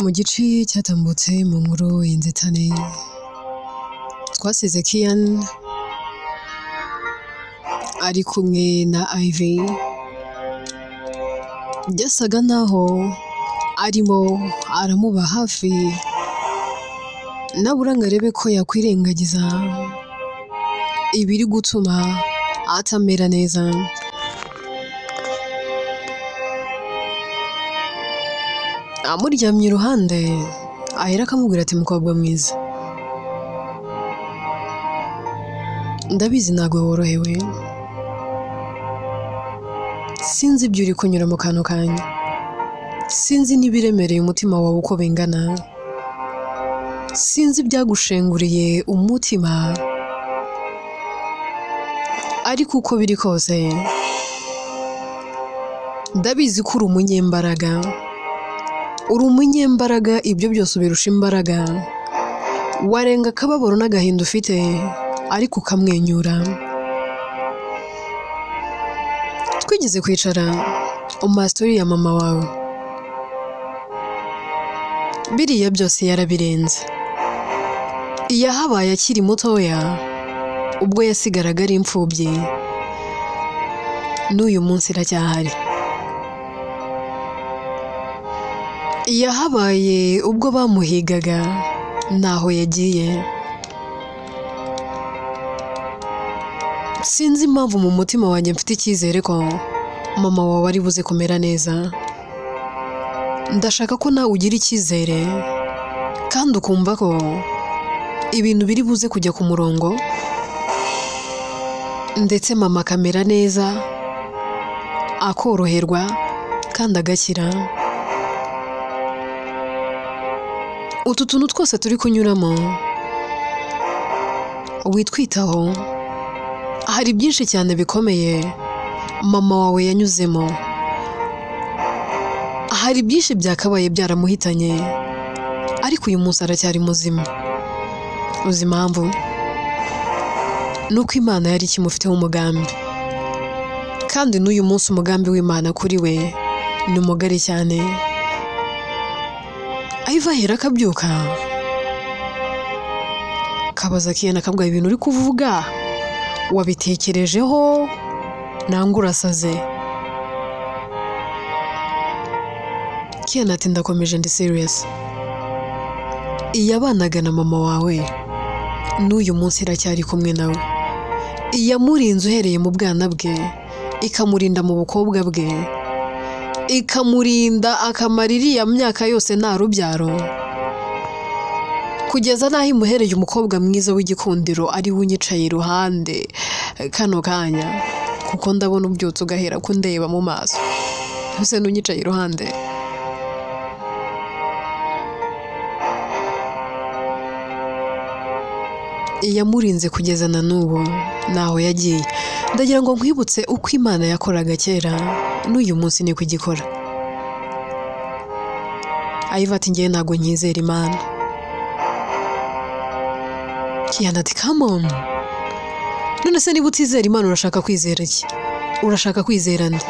Mu gice cyatambutse mu nkuru y'inzitane twasize Kian ari kumwe na Ivy, byasaga naho arimo aramuba hafi nabura ngo arebe ko yakwirengagiza ibiri gutuma atamera neza. Amuryamye iruhande ahera akamubwira ati mukobwa mwiza, ndabizi ntabwo worohewe, sinzi ibyo uri kunyura mu kantu kanya, sinzi n'ibiremereye umutima wawe uko bingana, sinzi ibyagushenguriye umutima, ariko uko biri kose ndabizi ko uri umunyembaraga, uri umunyembaraga, ibyo byose ubirusha imbaraga, warenga akababaro n'agahinda ufite ariko ukamwenyura. Twigeze kwicara umastori ya mama wawe, biriya byose yarabirenze. Yahabaye akiri mutoya ubwo yasigaraga ari imfubyi, n'uyu munsi iracyahari. Yahabaye ubwo bamuhigaga naho yagiye. Sinzi impamvu mu mutima wanjye mfite icyizere ko mama wawe ari buze kumera neza. Ndashaka ko nawe ugira icyizere kandi ukumva ko ibintu biri buze kujya ku murongo, ndetse mama akamera neza, akoroherwa kandi agakira. Utu tuntu twose turi kunyuramo witwitaho, hari byinshi cyane bikomeye mama wawe yanyuzemo, hari byinshi byakabaye byaramuhitanye ariko uyu munsi aracyari muzima. Uzi impamvu? Nuko Imana yari ikimufiteho umugambi, kandi n'uyu munsi umugambi w'Imana kuri we ni mugari cyane. Ivy ahera akabyuka kabaza Kian akabwira ibintu uri kuvuga wabitekerejeho nangwa urasaze? Kian ati ndakomeje, ndi serious. Iyabanaga na mama wawe n'uyu munsi iracyari kumwe nawe. Iyamurinze uhereye mu bwana bwe, ikamurinda mu bukobwa bwe, ikamurinda akamara iriya myaka yose nta rubyaro, kugeza n'aho imuhereye umukobwa mwiza w'igikundiro ari we unyicaye iruhande kano kanya, kuko ndabona ubyutse ugahera kundeba mu maso, ese n'unyicaye iruhande. Iyamurinze kugeza na n'ubu naho yagiye. Ndagira ngo nkwibutse uko Imana yakoraga kera n'uyu munsi niko igikora. Ivy ati ngiye ntabwo nyizera Imana. Kian ati come on, none se niba utizera Imana urashaka kwizera iki? Urashaka kwizera nde?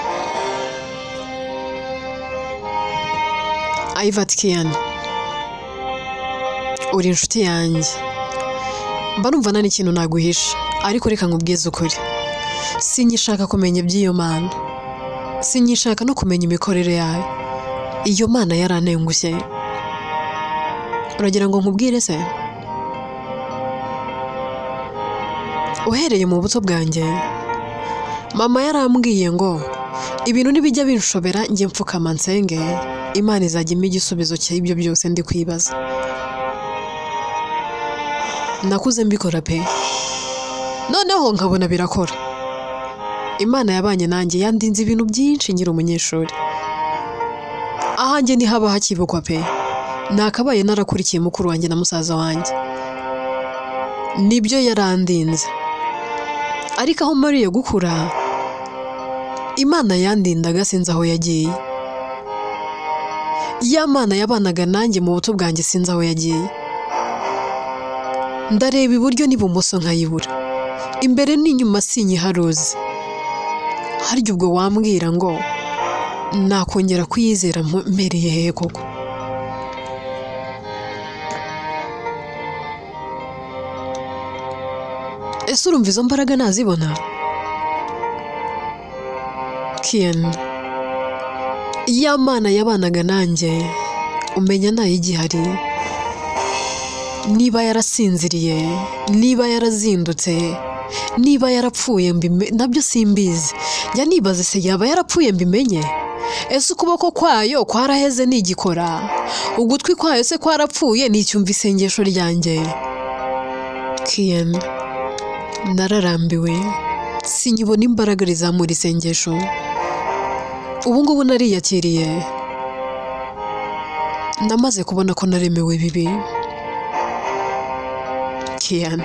Ivy ati Kian, uri inshuti yanjye, mba numva nta n'ikintu naguhisha, ariko reka nkubwize ukuri, sinyishaka kumenya iby'iyo Mana, sinyishaka no kumenya imikorere yayo. Iyo Mana yarantengushye. Uragira ngo nkubwire se? Uhereye mu buto bwanjye mama yarambwiye ngo ibintu nibijya binshobera njye mfukama nsenge, Imana izajya impa igisubizo cy'ibyo byose ndi kwibaza. Nakuze mbikora pe, noneho nkabona birakora. Imana yabanye nanjye, yandinze ibintu byinshi nkiri umunyeshuri. Ahanjye ntihaba hakibukwa pe, nakabaye narakurikiye mukuru wanjye na musaza wanjye, nibyo yarandinze. Ariko aho mariye gukura, Imana yandindaga sinzi aho yagiye. Ya Mana yabanaga nanjye mu buto bwanjye sinzi aho yagiye. Ndareba iburyo n'ibumoso nkayibura, imbere n'inyuma sinyiharuzi. Harya ubwo wambwira ngo nakongera kuyizera mpereye hehe koko? ese urumva izo mbaraga nazibona? Kian, ya mana yabanaga nanjye umenya ntayigihari, niba yarasinziriye, niba yarazindutse, niba yarapfuye nabyo simbizi. Njya nibaza se yaba yarapfuye mbimenye? Ese ukuboko kwayo kwaraheze nigikora? Ugutwi kwayo se kwarapfuye nicyumva isengesho ryanjye? Kian, nararambiwe, sinyibona imbaraga rizamura isengesho. Ubu ngubu nariyakiriye, namaze kubona ko naremewe bibi. Kian,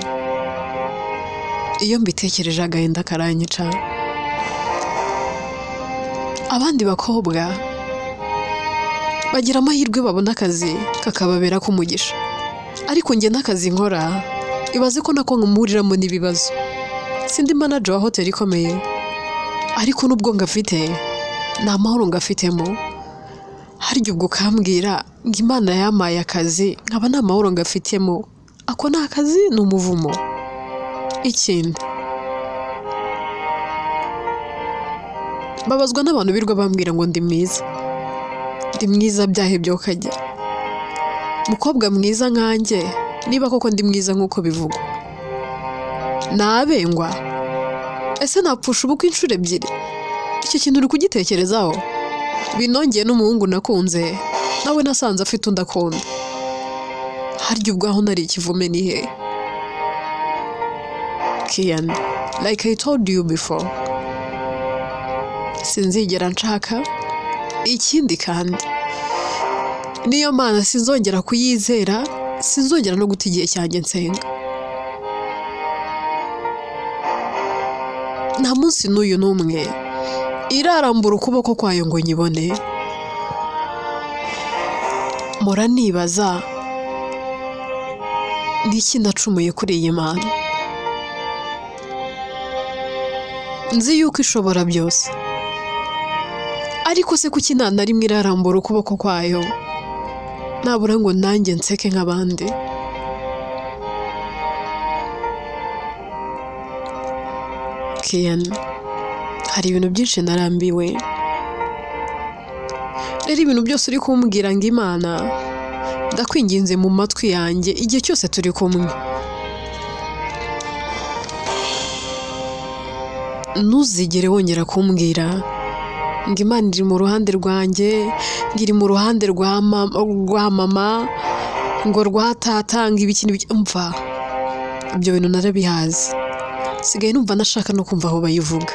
iyo mbitekereje agahinda karanyica. Abandi bakobwa bagira amahirwe babona akazi kakababera k'umugisha, ariko njye n'akazi nkora ibaze ko nako nkumuriramo n'ibibazo. Sindi manager wa hoteli ikomeye, ariko nubwo ngafite nta mahoro ngafitemo. Harya ubwo kambwira ngo Imana yamaye akazi nkaba nta mahoro ngafitemo, ako ni akazi ni umuvumo. Ikindi babazwa n'abantu birwa bambwira ngo ndi mwiza byahebye ukajya. Mukobwa mwiza nkanjye, niba koko ndi mwiza nk'uko bivugwa, nabengwa? Ese napfusha ubukwe inshuro ebyiri? Icyo kintu uri kugitekerezaho? Binongeye n'umuhungu nakunze nawe nasanze afite undi akunda. Harya ubwo aho nari ikivume ni he? Kian, like I told you before, sinzigera nshaka ikindi kandi. Niyo Mana sinzongera kuyizera, sinzongera no guta igihe cyanjye nsenga. Nta munsi n'uyu n'umwe irarambura ukuboko kwayo ngo nyibone. Mora nibaza niki nacumuye kuri iyi Mana. Nzi yuko ishobora byose, ariko se kuki nta na rimwe irarambura ukuboko kwayo nabura ngo nanjye nseke nk'abandi? Kian, hari ibintu byinshi narambiwe. Rero ibintu byose uri kumbwira ngo Imana, ndakwinginze mu matwi yanjye igihe cyose turi kumwe. Ntuzigere wongera kumbwira ngo Imana iri mu ruhande rwanjye, ngo iri mu ruhande rwa mama, ngo rwatatanga ibiki n'ibiki. Umva, ibyo bintu narabihazi. Sigaye numva nashaka no kumva aho bayivuga.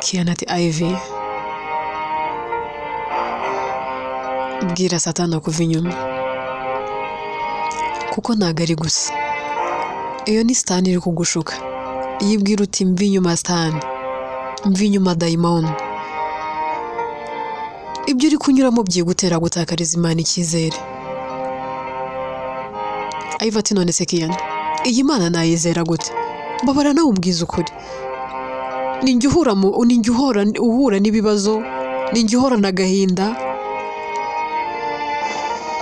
Kian ati Ivy, bwira Satani kuva inyuma, kuko ntago ari gusa. Iyo ni Satani iri kugushuka. Yibwira uti mvi inyuma Satani, mvi inyuma dayimoni. Ibyo uri kunyuramo byigutera gutakariza Imana icyizere. Ivy ati none se Kian, iyi Mana nayizera gute? Mbabara nawe umbwiza ukuri. Ninjye uhura n'ibibazo, ninjye uhora n'agahinda.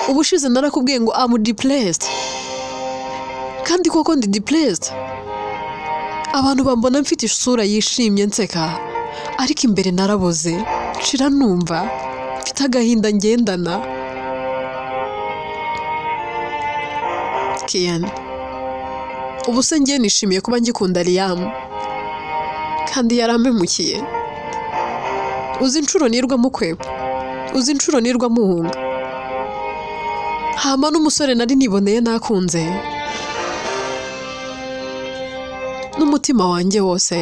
Ubushize narakubwiye ngo I'm depressed, kandi koko ndi depressed. Abantu bambona mfite isura yishimye nseka, ariko imbere naraboze, nshira numva mfite agahinda ngendana. Kian, ubu se ngiye nishimiye kuba ngikunda Liam, kandi yarampemukiye. Uzi inshuro nirwa mukweba, uzi inshuro nirwa muhunga. Hama n'umusore nari niboneye nakunze, n'umutima wanjye wose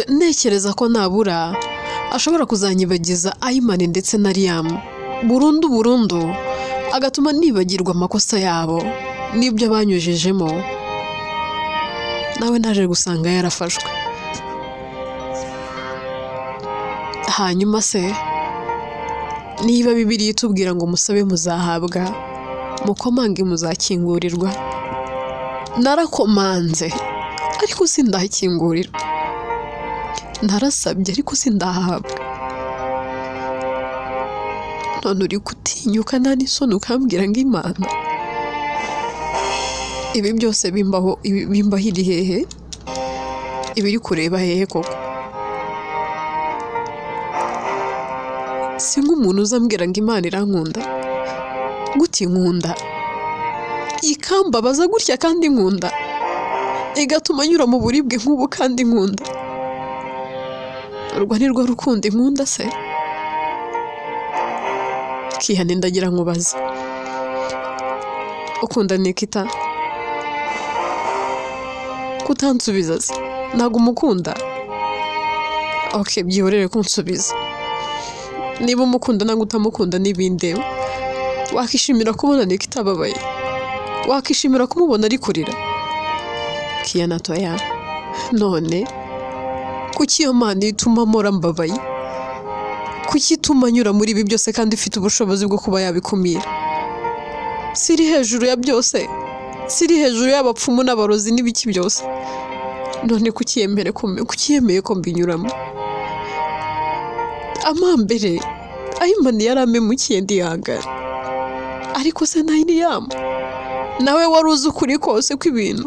nekereza ko nabura ashobora kuzanyibagiza Ayman ndetse na Liam burundu, agatuma nibagirwa amakosa yabo n'ibyo banyujejemo. Nawe naje gusanga yarafashwe. Hanyuma se, niba Bibiliya itubwira ngo musabe muzahabwa, mukomange muzakingurirwa, narakomanze ariko sindakingurirwa, narasabye ariko sindahabwa. None uri gutinyuka nta n'isoni ukambwira ngo Imana? ibi byose bimbaho iri hehe? Ibiri kureba hehe koko? Si nk'umuntu uzambwira ngo Imana irankunda. Guti nkunda? Ikambabaza gutya kandi nkunda? Igatuma nyura mu buribwe nk'ubu kandi nkunda? Urwo ni rwo rukundo nkunda se? Kihane ndagira nkubaze. Ukunda Nikita? Kutansubiza se? Ntago umukunda? Okay, byihorere kunsubiza. Niba umukunda nangwa utamukunda n'ibindeho. Wakishimira kubona Nikita ababaye? Wakishimira kumubona ari kurira? Kiana toya. None kuki iyo Mana ituma mpora mbabaye? Kuki ituma nyura muri ibi byose kandi ifite ubushobozi bwo kuba yabikumira? Siri hejuru ya byose? Siri hejuru y'abapfumu n'abarozi n'ibiki byose? None kuki yemeye ko mbinyuramo? Amambere Imana yaramemukiye ndihangana. Ariko se ntayiriyama? Nawe wari uzi ukuri kose kw'ibintu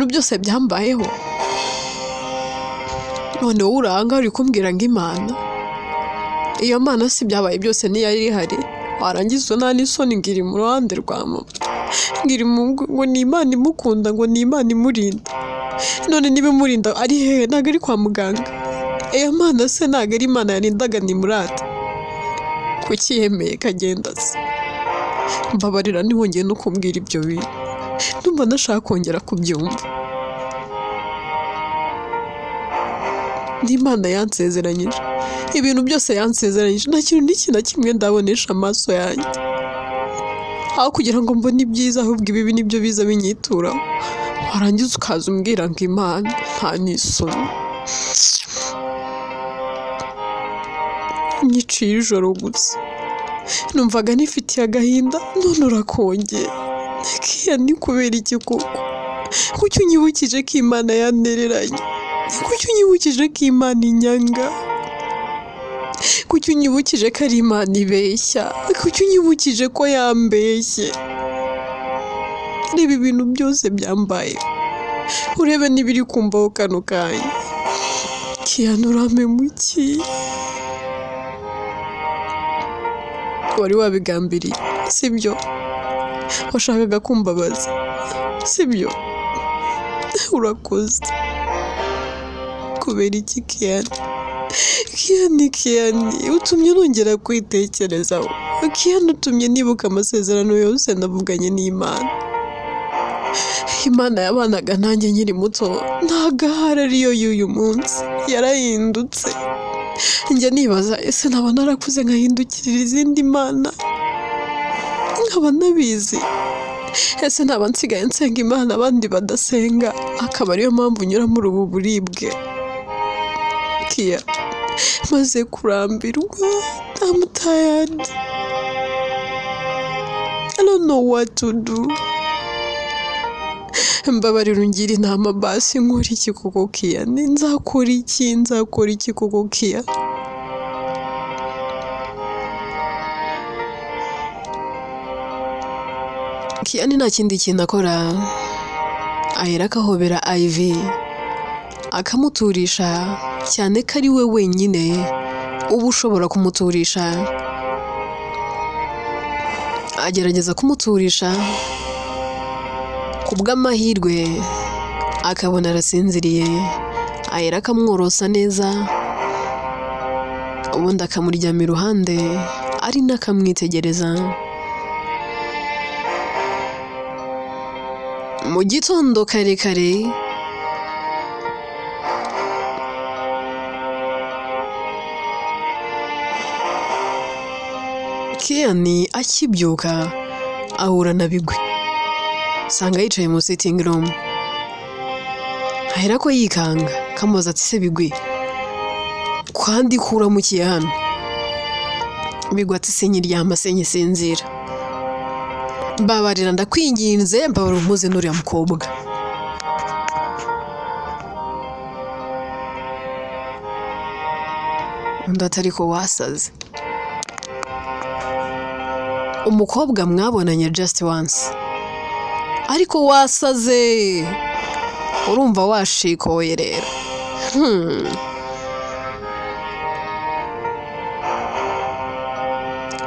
byose byambayeho. None wowe uranga uri kumbwira ngo Imana, iyo Mana si byabaye byose ntiyari ihari? Warangiza nta n'isoni ngiri mu ruhande rwa mama, ngiri ngo ni Imana imukunda, ngo ni Imana imurinda. None niba imurinda ari hehe? Ntabwo ari kwa muganga. Iyo Mana se ntabwo ari Imana yarindaga ni Murata? Kuki yemeye kagenda se? Mbabarira ntibongeye no kumbwira ibyo bintu. Ndumva ndashaka kongera kubyumva. Ni Imana yansezeranyije. Ibintu byose yansezeranyije. Nta kintu n'iki na kimwe ndabonesha amaso yanjye. Aho kugira ngo mbone ibyiza, ahubwo ibibi nibyo biza binyituraho. Warangiza ukaza umbwira ngo Imana nta n'isoni. Nyiciye ijoro gusa. Numvaga nifitiye agahinda, none urakongera. Kiya ni kubera iki koko? Kuki unyibukije ko Imana yantereranye? Kuki unyibukije ko Imana inyanga? Kuki unyibukije ko ari Imana ibeshya? Kuki unyibukije ko yambeshye? Reba ibintu byose byambaye. Urebe n'ibiri kumbaho kano kanya. Kiya nuramemukiye. Wari wabigambiriye, sibyo? Washakaga kumbabaza, sibyo? Urakoze. Kubera iki Kiyani? Utumye nongera kwitekerezaho. Kiyani utumye nibuka amasezerano yose navuganye n'Imana. Imana yabanaga nanjye nkiri muto, ntago ahari ariyo y'uyu munsi. Yarahindutse. Njya nibaza, ese naba narakuze nkahindukirira izindi Mana? Nkaba nabizi. Ese naba nsigaye nsenga Imana abandi badasenga, akaba ariyo mpamvu nyura muri ubu buribwe. Kiya, maze kurambirwa. I'm tired. I don't know what to do. Mbabarira ungira inama basi, nkora iki koko Kiya? Nzakora iki koko Kiya? Kiya nta kindi kintu akora, ahera akahobera Ivy, akamuturisha, cyane ko ari we wenyine uba ushobora kumuturisha. Agerageza kumuturisha, kubw'amahirwe akabona arasinziriye, ahera akamworosa neza, ubundi akamuryama iruhande, ari n'akamwitegereza. Mu gitondo kare Kiyani akibyuka ahura na Bigwi. Sanga yicaye mu sitting room. Ahera ko yikanga, kamubaza ati se Bigwi, kwandi kuramukiye hano? Bigwi ati se nyiryama se nyisinzira. Mbabarira ndakwinginze, mbabarira umuze n'uriya mukobwa. Undi atari ko wasaze. Umukobwa mwabonanye just once, ariko wasaze urumva washikoye rero.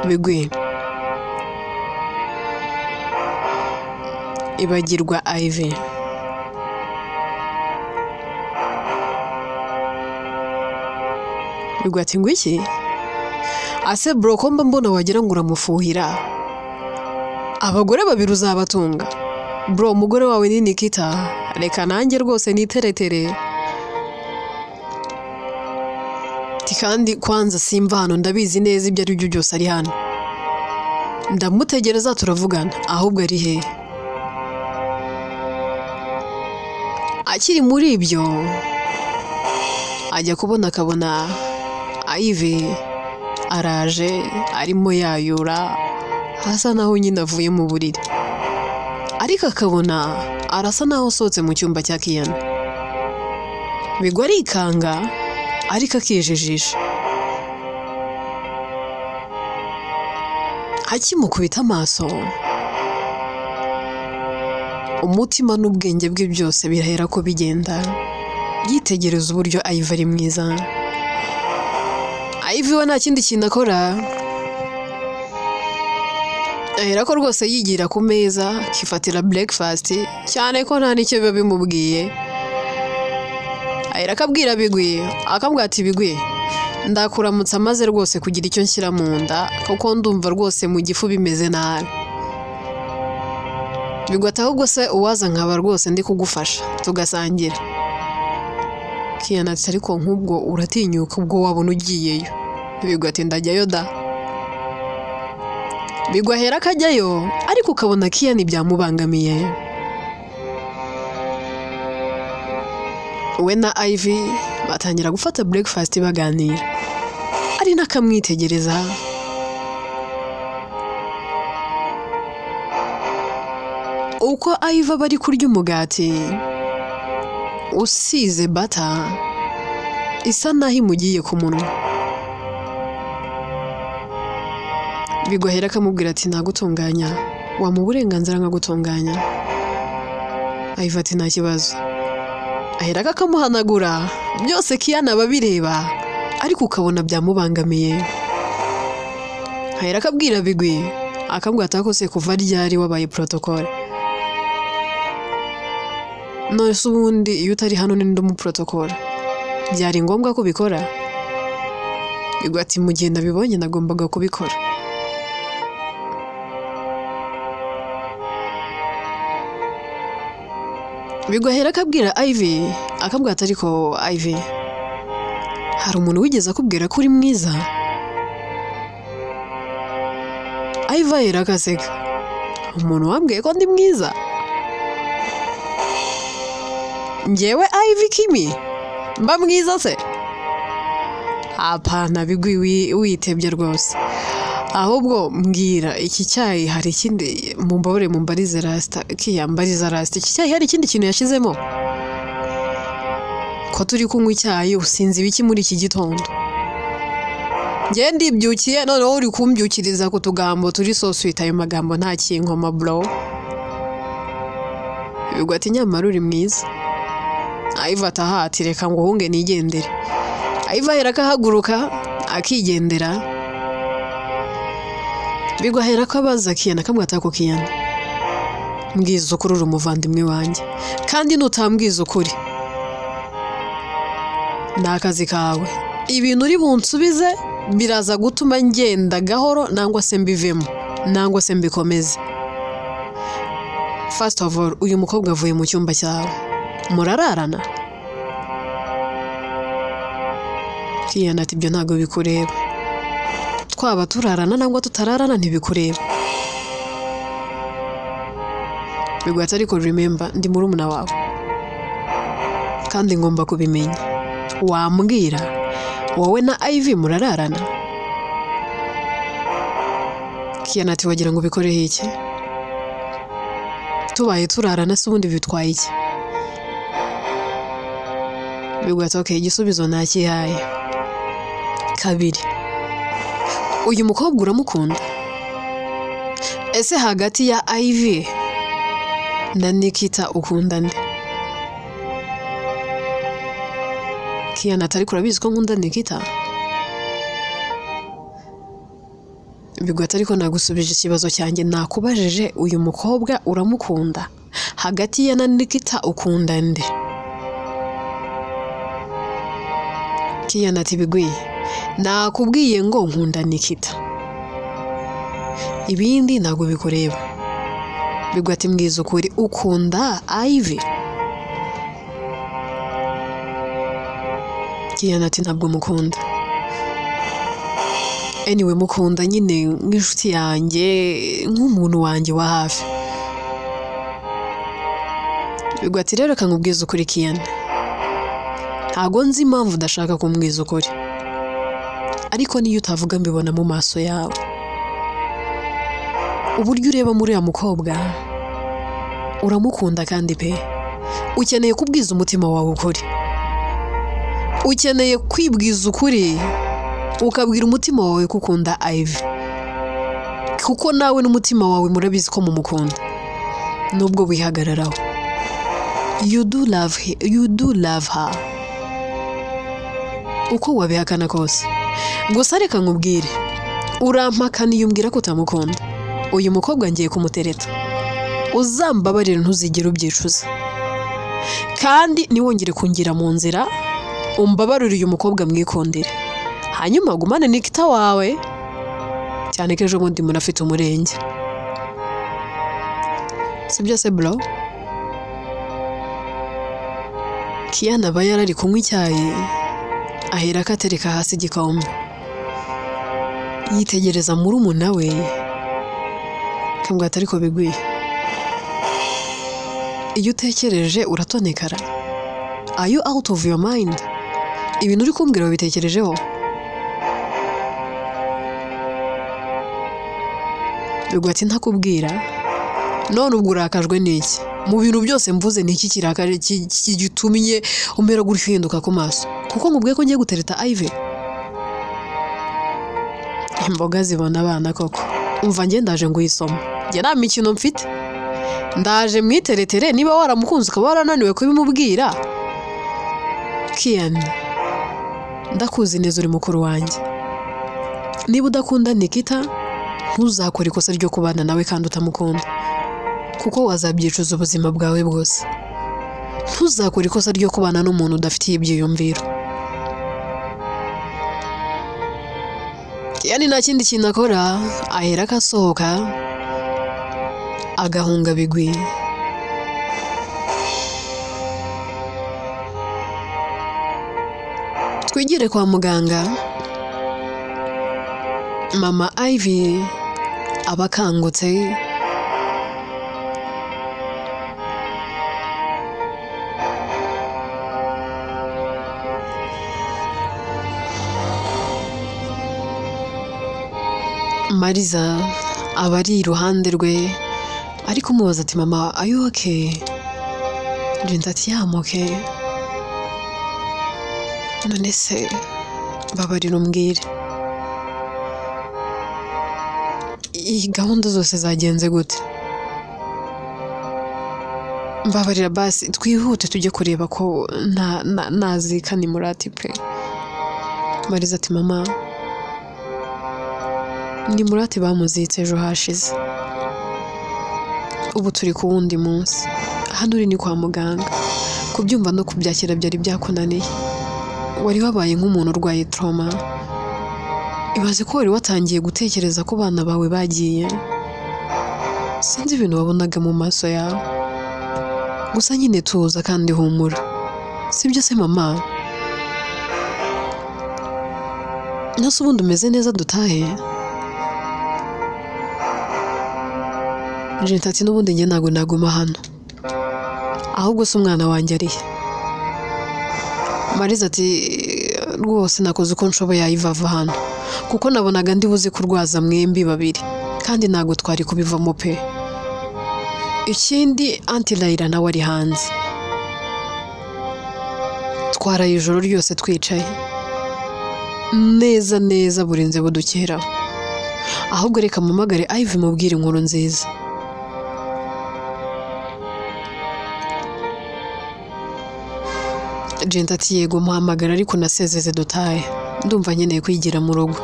Bigwi ibagirwa Ivy. Bigwi ati ngo iki? Ase bro ko mbona wagira ngo uramufuhira. Abagore babiri uzabatunga. Bro umugore wawe ni Nikita. Reka nanjye rwose niteretere. Kandi kwanza simva hano ndabizi neza ibyo ari byo byose ari hano. Ndamutegereza turavugana ahubwo ari he. Akiri muri ibyo ajya kubona akabona Ivy araje arimo yayura hasa naho nyine avuye mu buriri, ariko akabona arasa naho asohotse mu cyumba cya Kian. Bigwi arikanga ariko akijijisha. Akimukubita amaso umutima n'ubwenge bwe byose birahera ko bigenda yitegereza uburyo Ivy ari mwiza. Ivy we nta kindi kintu akora, ahera ko rwose yigira ku meza kifatira breakfast cyane ko nta nicyo biba bimubwiye. Ahera akabwira Bigwi akambwira ati Bigwi ndakuramutsa maze rwose kugira icyo nshyira mu nda kuko ndumva rwose mu gifu bimeze nabi. Bigwi ati ahubwo se uwaza nkaba rwose ndi kugufasha tugasangira. Kian ati ariko nk'ubwo uratinyuka ubwo wabona ugiyeyo. Bigwi ati ndajyayo da. Bigwi ahera akajyayo ariko ukabona Kian byamubangamiye. We na Ivy batangira gufata breakfast baganira, ari nakamwitegereza. Uko Ivy bari kurya umugati usize bata isa naho imugiye ku munwa. Bigwi ahera akamubwira ati nagutunganya, wamuha uburenganzira nkagutunganya. Ivy ati nta kibazo. Ahera akamuhanagura byose Kian aba bireba ariko ukabona byamubangamiye. Ahera akabwira Bigwi akambwira ati akose kuva ryari wabaye protocol. None se ubundi iyo utari hano n'indi mu protocol byari ngombwa ko bikora? Bigwi ati mu gihe nabibonye nagombaga kubikora. Bigwi ahera akabwira Ivy akambwira ati ariko Ivy hari umuntu wigeze akubwira ko uri mwiza? Ivy ahera akaseka. Umuntu wambwiye ko ndi mwiza? Njyewe Ivy Kimi mba mwiza se? Hapana Bigwi witebye rwose. Ahubwo mbwira iki cyayi hari ikindi mumbabure mumbarize rasta kiyambariza rasta. Iki cyayi hari ikindi kintu yashizemo? Ko turi kunywa icyayi usinzi biki muri iki gitondo? Ngiye ndibyukiye noneho uri kumbyukiriza ku tugambo turi so sweet. Ayo magambo nta kinkoma bro. Bigwi ati nyamara uri mwiza. Ivy ati reka ngo hunge nigendere. Ivy ahera akahaguruka akigendera. Bigwi ahera ko abaza Kian akamubwira ati ako Kian mbwiza ukuri uri umuvandimwe wanjye kandi nutambwiza ukuri ni akazi kawe. Ibintu uri bunsubize biraza gutuma ngenda gahoro nangwa se mbivemo nangwa se mbikomeze. First of all uyu mukobwa avuye mu cyumba cyawe murararana? Kian ati ibyo ntago bikureba. Twaba turarana nangwa tutararana ntibikureba. Bigwi ati ariko remember ndi murumuna wawe kandi ngomba kubimenya. Wambwira wowe na Ivy murararana? Kian ati wagira ngo bikoreho iki? Tubaye turarana se ubundi bitwaye iki? Bigwi ati okay igisubizo nakihaye. Kabiri uyu mukobwa uramukunda? Ese hagati ya Ivy na Nikita ukunda nde? Kiana atari kurabizi ko nkunda Nikita? Bigwata ariko nagusubije ikibazo cyanjye nakubajije uyu mukobwa uramukunda? Hagati ya na Nikita ukunda nde? Kiana ati Bigwi nakubwiye ngo nkunda Nikita, ibindi ntago bikureba. Bigwata mbwiza ukuri ukunda Ivy? Kiana ati ntabwo mukunda. Anyway mukunda nyine nk'inshuti yanjye, nk'umuntu wanjye wa hafi. Bigwata rero kankubwiza ukuri Kiana, ntago nzi impamvu udashaka kumbwiza ukuri, ariko niyo utavuga mbibona mu maso yawe. Uburyo ureba muri ya mukobwa uramukunda kandi pe ukeneye kubwiza umutima wawe ukuri. Ukeneye kwibwiza ukuri ukabwira umutima wawe kukunda Ivy, kuko nawe n'umutima wawe murabizi ko mumukunda nubwo wihagararaho. You do love her uko wabihakana kose. Gusa reka nkubwire, urampakana iyo umbwira ko utamukunda. Uyu mukobwa ngiye kumutereta, uzambabarira ntuzigere ubyicuza, kandi niwongere kungira mu nzira umbabarire uyu mukobwa mwikondere, hanyuma gumane Nikita wawe, cyane ko ejo bundi munafite umurenge. Sibyo se bro? Kiana aba yarari kunywa icyayi, ahera akatereka hasi igikombe, yitegereza murumuna we kambwata ariko Bigwi iyo utekereje uratonekara. Are you out of your mind? Ibintu uri kumbwira wabitekerejeho? Bigwati ntakubwira none ubwo urakajwe n'iki? Mu bintu byose mvuze niki kirakare gitumye umera guhinduka ku maso? Kuko nkubwiye ko ngiye gutereta Ivy. Imboga zibona abana koko. Umva nge ndaje nguyisoma, nge nta mikino mfite, ndaje mwiteretere. Niba waramukunze ukaba warananiwe kubimubwira, Kiana ndakuzi neza uri mukuru wanjye. Niba udakunda Nikita ntuzakora ikosa ryo kubana nawe kandi utamukunda, kuko wazabyicuza ubuzima bwawe bwose. Ntuzakora ikosa ryo kubana n'umuntu udafitiye ibyiyumviro. Kiana nta kindi kintu akora, ahera akasohoka agahunga Bigwi. Twigire kwa muganga. Mama Ivy abakangutse, Mariza abari iruhande rwe ariko mubaza ati mama are you okay? Jenda ati I'm okay. None se babarira umbwire, iyi gahunda zose zagenze gute? Mbabarira basi twihute tujye kureba ko nazika ni Murati pe. Mariza ati mama ni Murati bamuzitse ejo hashize, ubu turi ku wundi munsi. Hano uri ni kwa muganga, kubyumva no kubyakira byari byakunaniye. Wari wabaye nk'umuntu urwaye trauma. Ibaze ko wari watangiye gutekereza ko bana bawe bagiye. Sinzi ibintu wabonaga mu maso yawe, gusa nyine tuza kandi humura. Sibyo se mama? Nase ubundi umeze neza dutahe? Jenta ati n'ubundi nge ntago naguma hano, ahubwo se umwana wanjye arihe? Mariza ati rwose nakoze uko nshoboye yayivava hano, kuko nabonaga ndi buze kurwaza mwembi babiri, kandi ntago twari kubivamo pe. Ikindi Auntie Laila nawe ari hanze. Twaraye ijoro ryose twicaye neza neza burinze budukera. Ahubwo reka mpamagare Ivy mubwire inkuru nziza. Jenta ati yego muhamagara ariko nasezeze dutahe ndumva nkeneye kwigira mu rugo.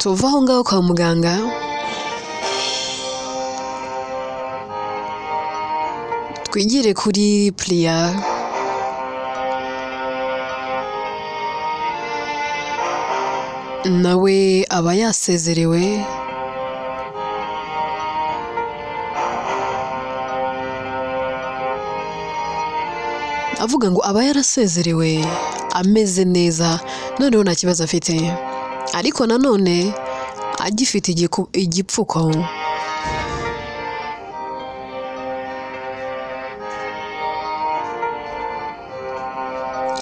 Tuva aho ngaho kwa muganga twigire kuri Priya. Nawe aba yasezerewe avuga ngo aba yarasezerewe ameze neza noneho nta kibazo afite, ariko nanone agifite igipfuko.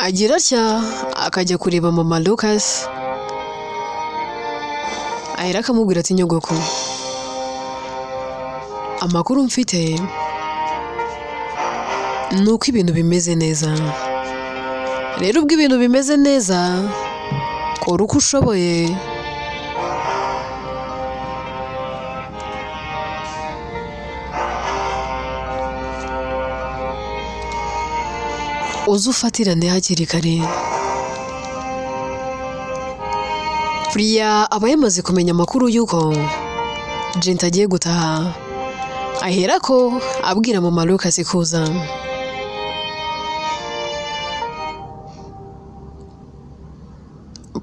Agira atya akajya kureba mama Lucas, ahera akamubwira ati nyogoko, amakuru mfite nuko ibintu bimeze neza. Rero ubwo ibintu bimeze neza kora uko ushoboye uzufatirane hakiri kare. Priya aba yamaze kumenya amakuru y'uko Jenta agiye gutaha, ahera ko abwira mama Lucas kuza.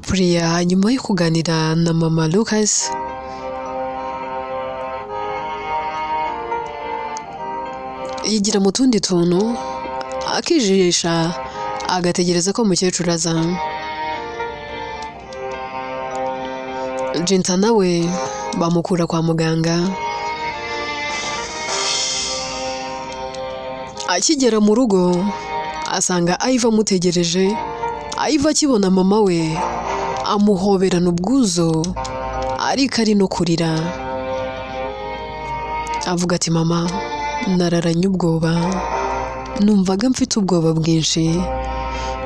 Priya nyuma yo kuganira na mama Lucas yigira mu tundi tuntu akijisha agategereza ko mukecuru aza. Jenta nawe bamukura kwa muganga. Akigera mu rugo asanga Iva amutegereje. Iva akibona mama we amuhoberana ubwuzu ariko ari no kurira, avuga ati mama nararanye ubwoba, numvaga mfite ubwoba bwinshi,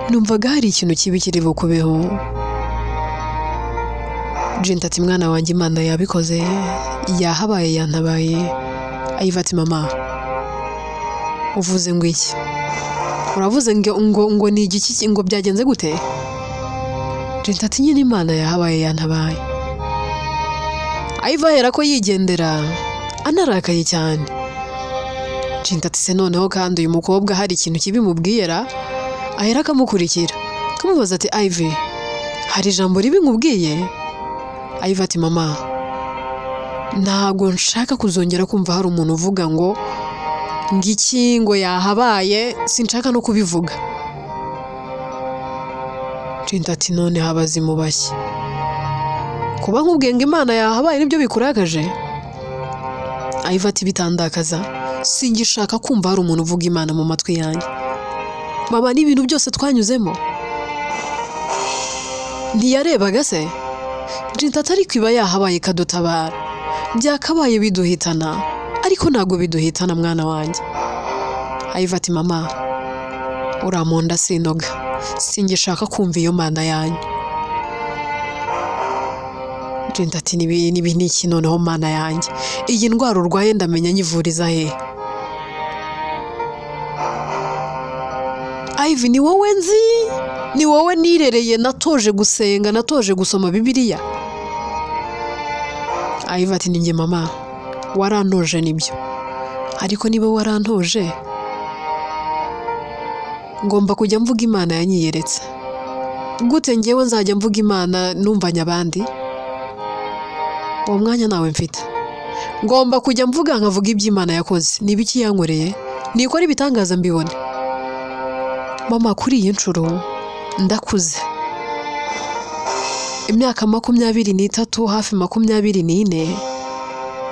numvaga hari ikintu kibi kiri bukubeho. Jenta ati mwana wanjye Imana yabikoze, yahabaye yantabaye. Iva ati mama uvuze ngo iki? Uravuze ngo ni igiki, ngo byagenze gute? Jenta ati nyine Imana yahabaye yantabaye. Iva ahera ko yigendera anarakaye cyane. Jenta ati se noneho kandi uyu mukobwa hari ikintu kibi mubwiyera? Ahera akamukurikira kamubaza ati Ive hari ijambo ribi nkubwiye? Iva ati mama ntabwo nshaka kuzongera kumva hari umuntu uvuga ngo ngiki ngo yahabaye, sinshaka no kubivuga. Jenta ati none habazi mubashye, kuba nkubwiye ngo Imana yahabaye nibyo bikurakaje? Iva ati bitandakaza, singishaka kumva hari umuntu uvuga Imana mu matwi yanjye. Mama n'ibintu byose twanyuzemo ntiyarebaga se? Jenta atari kwiba yahabaye kadutabara, byakabaye biduhitana ariko ntago biduhitana mwana wanjye. Iva ati mama uramonda sinoga, singishaka kumva iyo Mana yanyu. Jenta ati nibi niki noneho Mana yanjye, iyi ndwara urwaye ndamenya nyivuriza he? Ive ni wowe nzi, ni wowe nirereye, natoje gusenga, natoje gusoma Bibiliya. Iva ati ninjye mama warantoje nibyo, ariko niba warantoje ngomba kujya mvuga Imana yanyiyeretse. Gute ngewe nzajya mvuga Imana numvanya abandi? Uwo mwanya nawe mfite, ngomba kujya mvuga nkavuga iby'Imana yakoze. Nibiki yankoreye? Nikora ibitangaza mbibone. Mama kuri iyi nshuro ndakuze, imyaka 23 hafi 24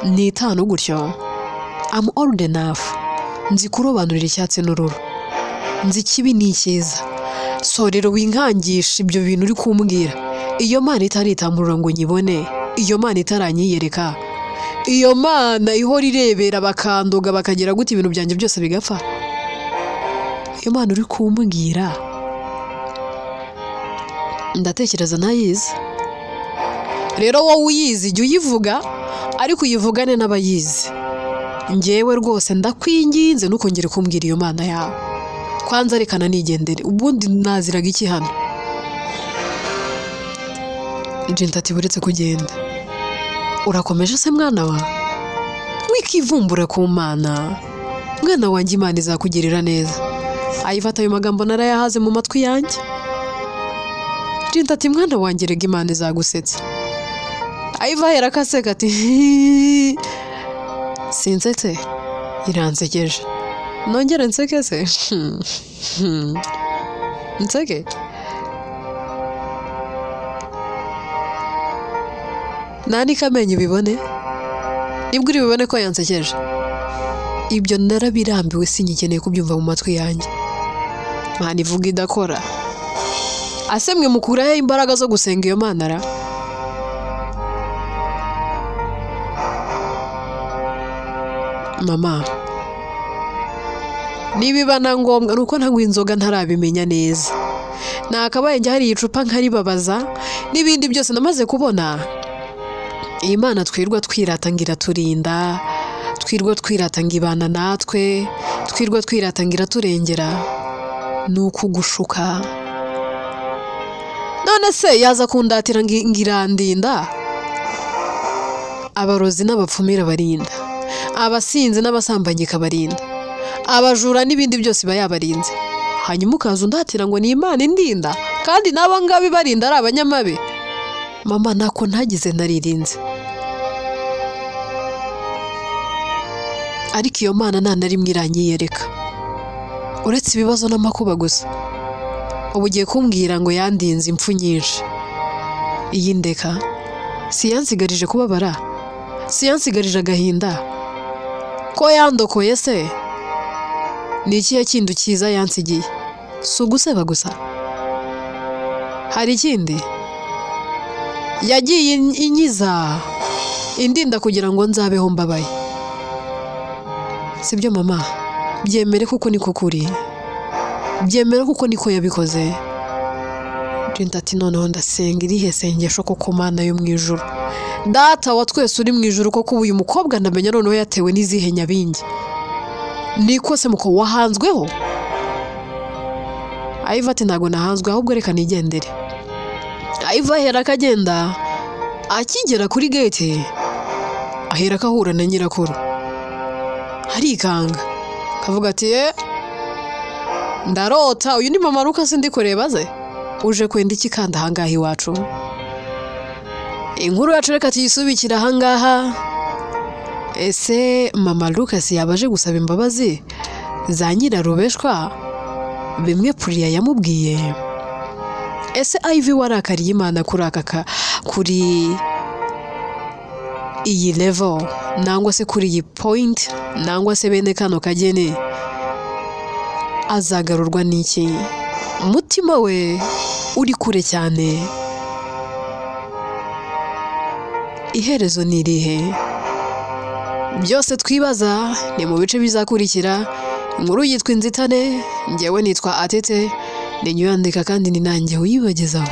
n'itanu gutyo. I'm old enough, nzi kurobanurira icyatsi n'ururu, nzi kibi n'icyiza. So rero winkangisha ibyo bintu uri kumbwira. Iyo Mana itaritamurura ngo nyibone, iyo Mana itaranyiyereka, iyo Mana ihora irebera bakandoga bakagera gute ibintu byanjye byose bigapfa, iyo Mana uri kumbwira ndatekereza nayizi. Rero wowe uyizi jya uyivuga, ariko uyivugane n'abayizi. njyewe rwose ndakwinginze ntukongere kumbwira iyo mana yawe, kwanza rekana nigendere, ubundi naziraga iki hano? Jenta ati buretse kugenda, urakomeje se mwana wa? Wikivumbura ku mana, mwana wanjye Imana izakugirira neza. Ayifata ayo magambo narayahaze mu matwi yanjye. Jenta ati mwana wanjye rega Imana izagusetsa. Ayiva yarakaseka ati sinsetse, iransekeje. Nongere nseke se? Nseke? Nani kamenye ubibone? Nibwo uri bibone ko yansekeje. Ibyo narabirambiwe sinyikeneye kubyumva mu matwi yanjye. Mana ivuga idakora. Asemwe mukuraho imbaraga zo gusenga iyo mana ra? Mama, nibiba na ngombwa nuko ntanywa inzoga ntarabimenya neza. Nakabaye njye hari icupa nkaribabaza n'ibindi byose namaze kubona. Iyi Mana twirwa twiratangira turinda, twirwa twiratangira ibana natwe, twirwa twiratangira turengera, nuko gushuka. None se yaza kundatira ngirandinda? Abarozi n'abapfumira barinda, abasinzi n'abasambanyi kabarinda, abajura n'ibindi byose bayabarinze. Hanyuma ukaza undatira ngo ni Imana indinda, kandi nabo ngabi barinda ari abanyamabe. Mama nako ntagize naririnze. Ariko iyo Mana nta narimwe iranyiyereka, uretse ibibazo n'amakuba gusa. Ubu ugiye kumbwira ngo yandinze impfu nyinshi. Iyi ndeka si yansigarije kubabara, si yansigarije agahinda. Ko yandokoye se? Ni ikihe kintu cyiza yansigiye? Si uguseba gusa? Hari ikindi? Yagiye inyiza indinda kugira ngo nzabeho mbabaye. Sibyo mama? Byemere kuko niko kuri, byemere kuko niko yabikoze. Jenta ati noneho ndasenga irihe sengesho koko Mana yo mu ijuru? Data wa twese uri mu ijuru koko uyu mukobwa ndamenya noneho yatewe n'izihe nyabingi? Niko se muko wahanzweho? Ayiva ati ntago nahanzwe ahubwo reka nigendere. Ayiva hera akagenda, akigera kuri gate ahera akahura na nyirakuru. Harikanga kavuga ati ndarota uyu ni mama Luka ndi kureba ze, uje kwenda iki kandi ahangaha iwacu? Inkuru yacu reka tuyisubikira ahangaha. Ese mama Luka yabaje gusaba imbabazi za nyirarubeshwa bimwe Puriya yamubwiye? Ese Ivy warakariye Imana kuri iyi level, nangwa se kuri iyi point, nangwa se bene kano kagene azagarurwa n'iki? Umutima we uri kure cyane. Iherezo ni irihe? Byose twibaza ni mu bice bizakurikira. Inkuru yitwa Inzitane, njyewe nitwa Atete, ni nyandika kandi ni nanjye uyibagezaho.